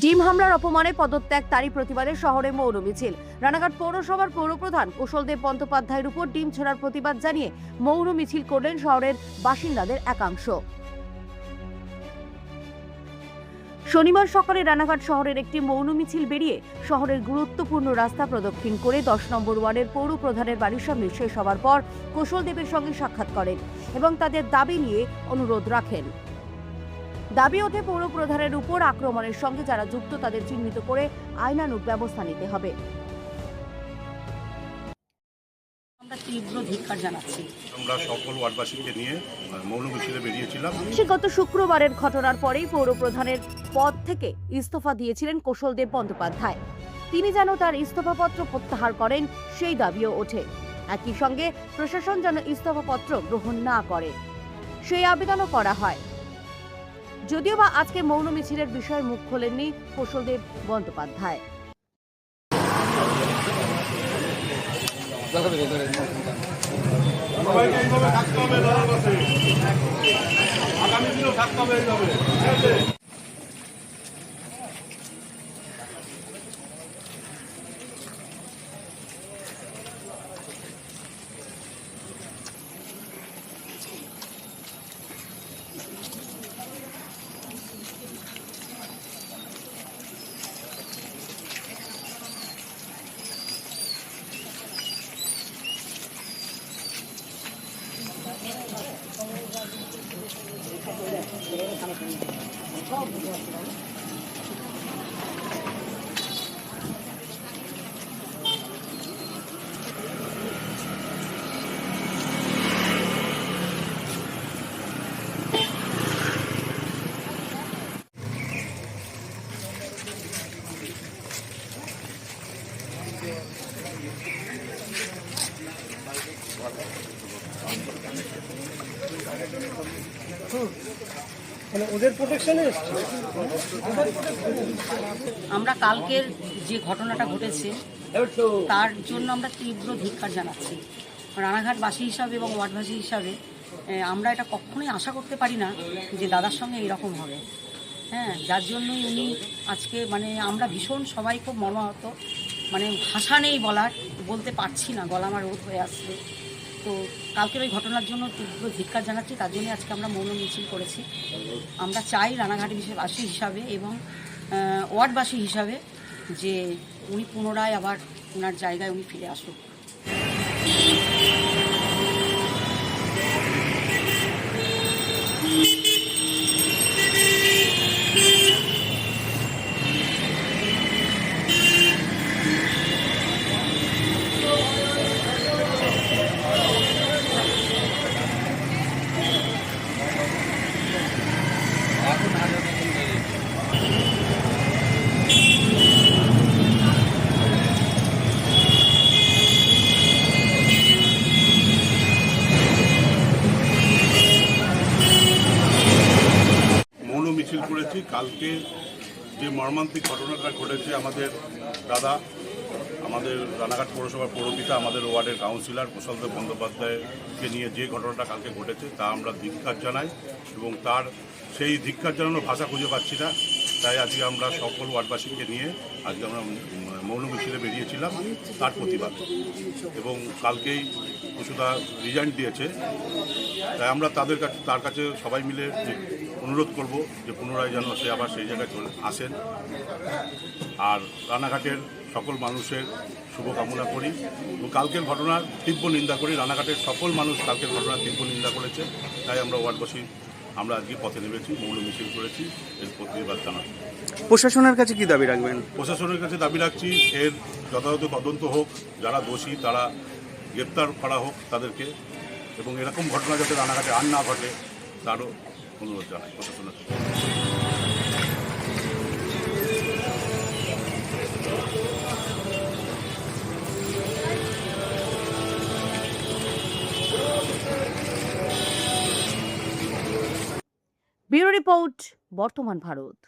ডিম হামলার অপমানে পদত্যাগ তারই প্রতিবাদে শহরে মৌন মিছিল। রানাঘাট পৌরসভার পৌরপ্রধান কুশলদেব বন্দ্যোপাধ্যায়ের উপর ডিম ছোড়ার প্রতিবাদ জানিয়ে মৌন মিছিল করলেন শহরের বাসিন্দাদের একাংশ। শনিবার সকালে রানাঘাট শহরের একটি মৌন মিছিল বেরিয়ে শহরের গুরুত্বপূর্ণ রাস্তা প্রদক্ষিণ করে 10 নম্বর ওয়ার্ডের পৌর প্রধানের বাড়ির সামনে শেষ হওয়ার পর কুশলদেবের সঙ্গে সাক্ষাৎ করেন এবং তাদের দাবি নিয়ে অনুরোধ রাখেন। দাবি ওঠে পৌর প্রধানের উপর আক্রমণের সঙ্গে যারা যুক্ত তাদের চিহ্নিত করে আইনানুগ ব্যবস্থা নিতে হবে। আমরা তীব্র ধিক্কার জানাচ্ছি। আমরা সকল ওয়ার্ডবাসীকে নিয়ে মৌন মিছিলে বেরিয়েছিলাম। গত শুক্রবারের ঘটনার পরেই পৌর প্রধানের পদ থেকে ইস্তফা দিয়েছিলেন কুশলদেব বন্দ্যোপাধ্যায়। তিনি যেন তার ইস্তফাপত্র প্রত্যাহার করেন সেই দাবিও ওঠে। একই সঙ্গে প্রশাসন যেন ইস্তফাপত্র গ্রহণ না করে সেই আবেদনও করা হয়। যদিও বা আজকে মৌন মিছিলের বিষয়ে মুখ খোলেননি কুশলদেব বন্দ্যোপাধ্যায়। আগামী দিনেও থাকতে হবে। ওদের প্রোটেকশনে আমরা কালকের যে ঘটনাটা ঘটেছে তার জন্য আমরা তীব্র ধিক্কার জানাচ্ছি। রানাঘাটবাসী হিসাবে এবং ওয়ার্ডবাসী হিসাবে আমরা এটা কখনোই আশা করতে পারি না যে দাদার সঙ্গে এরকম হবে। যার জন্যই উনি আজকে আমরা ভীষণ সবাই খুব মর্মাহত, ভাষা নেই বলার, বলতে পারছি না, গলা আমার রোধ হয়ে আসছে। তো কালকের ওই ঘটনার জন্য তীব্র ধিক্কার জানাচ্ছি, তার জন্য আজকে আমরা মৌন মিছিল করেছি। আমরা চাই রানাঘাটবাসী হিসাবে এবং ওয়ার্ডবাসী হিসাবে যে উনি পুনরায় আবার ওনার জায়গায় উনি ফিরে আসুক। মিছিল করেছি। কালকে যে মর্মান্তিক ঘটনাটা ঘটেছে, আমাদের দাদা, আমাদের রানাঘাট পৌরসভার পৌরপিতা, আমাদের ওয়ার্ডের কাউন্সিলর কুশলদেব বন্দ্যোপাধ্যায়কে নিয়ে যে ঘটনাটা কালকে ঘটেছে তা আমরা ধিক্কার জানাই এবং তার সেই ধিক্কার জানানোর ভাষা খুঁজে পাচ্ছি না। তাই আজকে আমরা সকল ওয়ার্ডবাসীকে নিয়ে আজকে আমরা মৌন মিছিলে বেরিয়েছিলাম তার প্রতিবাদে। এবং কালকেই কুশুদা রিজাইন দিয়েছে, তাই আমরা তার কাছে সবাই মিলে অনুরোধ করব যে পুনরায় যেন সে আবার সেই জায়গায় চলে আসেন। আর রানাঘাটের সকল মানুষের শুভকামনা করি এবং কালকের ঘটনার তীব্র নিন্দা করি। রানাঘাটের সকল মানুষ কালকের ঘটনার তীব্র নিন্দা করেছে, তাই আমরা ওয়ার্ডবাসী আমরা আজকে পথে নেমেছি, মৌন মিছিল করেছি এর প্রতিবাদ জানাচ্ছি। প্রশাসনের কাছে কি দাবি রাখবেন? প্রশাসনের কাছে দাবি রাখছি এর যথাযথ তদন্ত হোক, যারা দোষী তারা গ্রেপ্তার করা হোক তাদেরকে, এবং এরকম ঘটনা যাতে রানাঘাটে আর না ঘটে তারও অনুরোধ জানাই প্রশাসনের। ব্যুরো রিপোর্ট, বর্তমান ভারত।